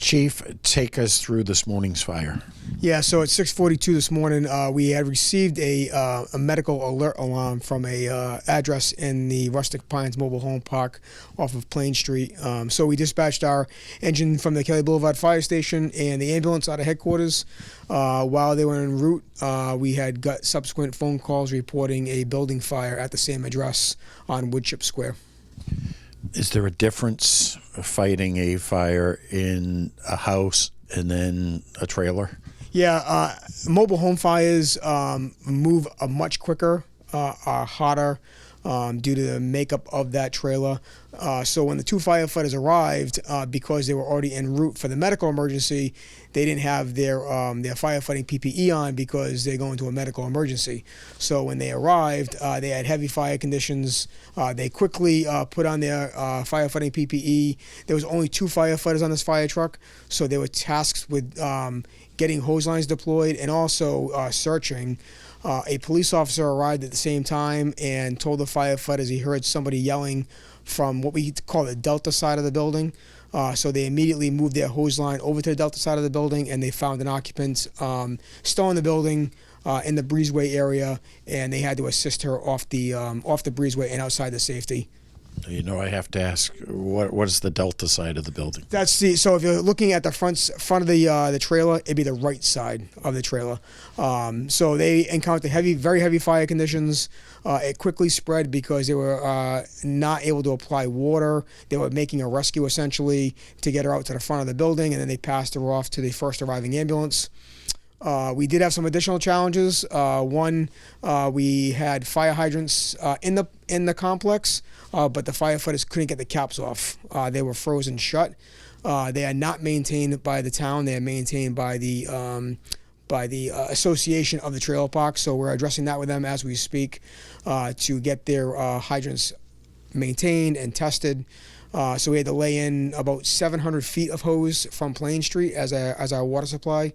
Chief, take us through this morning's fire. Yeah, so at 6:42 this morning, we had received a medical alert alarm from a address in the Rustic Pines Mobile Home Park off of Plain Street. So we dispatched our engine from the Kelly Boulevard Fire Station and the ambulance out of headquarters. While they were en route, we had got subsequent phone calls reporting a building fire at the same address on Woodchip Square. Is there a difference fighting a fire in a house and then a trailer? Yeah, mobile home fires move much quicker, are hotter due to the makeup of that trailer. So when the two firefighters arrived, because they were already en route for the medical emergency, they didn't have their firefighting PPE on because they're going to a medical emergency. So when they arrived, they had heavy fire conditions. They quickly put on their firefighting PPE. There was only two firefighters on this fire truck, so they were tasked with getting hose lines deployed and also searching. A police officer arrived at the same time and told the firefighters he heard somebody yelling from what we call the Delta side of the building. So they immediately moved their hose line over to the Delta side of the building, and they found an occupant still in the building in the breezeway area, and they had to assist her off the breezeway and outside the safety. You know, I have to ask, what is the Delta side of the building? So if you're looking at the front of the trailer, it'd be the right side of the trailer. So they encountered very heavy fire conditions. It quickly spread because they were not able to apply water. They were making a rescue essentially to get her out to the front of the building, and then they passed her off to the first arriving ambulance. We did have some additional challenges. One, we had fire hydrants in the complex, but the firefighters couldn't get the caps off. They were frozen shut. They are not maintained by the town. They are maintained by the association of the trailer park. So we're addressing that with them as we speak to get their hydrants maintained and tested. So we had to lay in about 700 feet of hose from Plain Street as our water supply.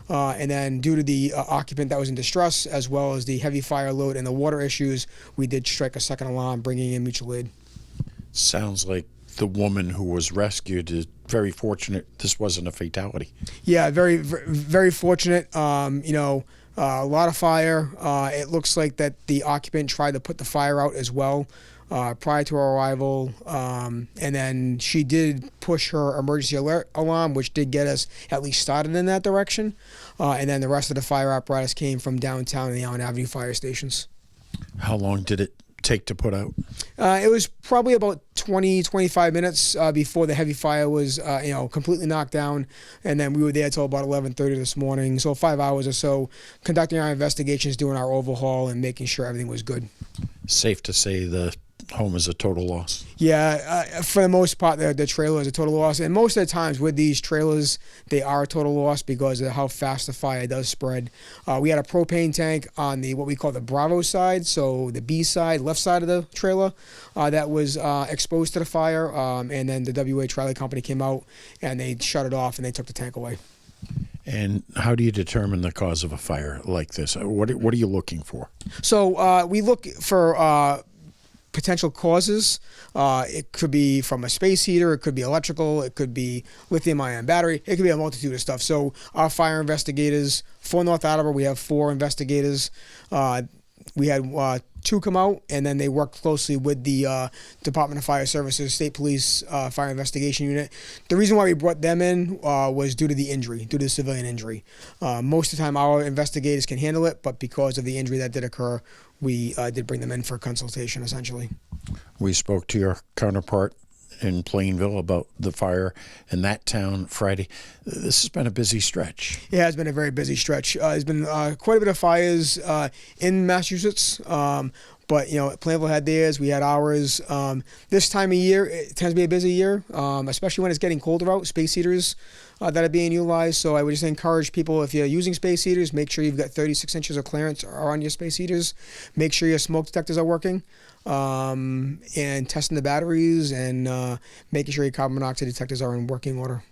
And then due to the occupant that was in distress, as well as the heavy fire load and the water issues, we did strike a second alarm, bringing in mutual aid. Sounds like the woman who was rescued is very fortunate this wasn't a fatality. Yeah, very, very fortunate. A lot of fire. It looks like that the occupant tried to put the fire out as well prior to our arrival, and then she did push her emergency alert alarm, which did get us at least started in that direction, and then the rest of the fire apparatus came from downtown and the Allen Avenue fire stations. How long did it take to put out? It was probably about 20-25 minutes before the heavy fire was completely knocked down, and then we were there till about 11:30 this morning, so 5 hours or so conducting our investigations, doing our overhaul, and making sure everything was good. Safe to say the home is a total loss? Yeah, for the most part, the trailer is a total loss. And most of the times with these trailers, they are a total loss because of how fast the fire does spread. We had a propane tank on what we call the Bravo side, so the B side, left side of the trailer, that was exposed to the fire. And then the WA Trailer Company came out and they shut it off and they took the tank away. And how do you determine the cause of a fire like this? What are you looking for? So we look for potential causes. It could be from a space heater, it could be electrical, it could be lithium-ion battery, it could be a multitude of stuff. So our fire investigators, for North Attleboro, we have 4 investigators. We had 2 come out, and then they worked closely with the Department of Fire Services, State Police Fire Investigation Unit. The reason why we brought them in was due to the injury, due to the civilian injury. Most of the time our investigators can handle it, but because of the injury that did occur, we did bring them in for consultation, essentially. We spoke to your counterpart in Plainville about the fire in that town Friday. This has been a busy stretch. It has been a very busy stretch. There's been quite a bit of fires in Massachusetts, but Plainville had theirs, we had ours. This time of year, it tends to be a busy year, especially when it's getting colder out. Space heaters that are being utilized. So I would just encourage people, if you're using space heaters, make sure you've got 36 inches of clearance on your space heaters. Make sure your smoke detectors are working, and testing the batteries and making sure your carbon monoxide detectors are in working order.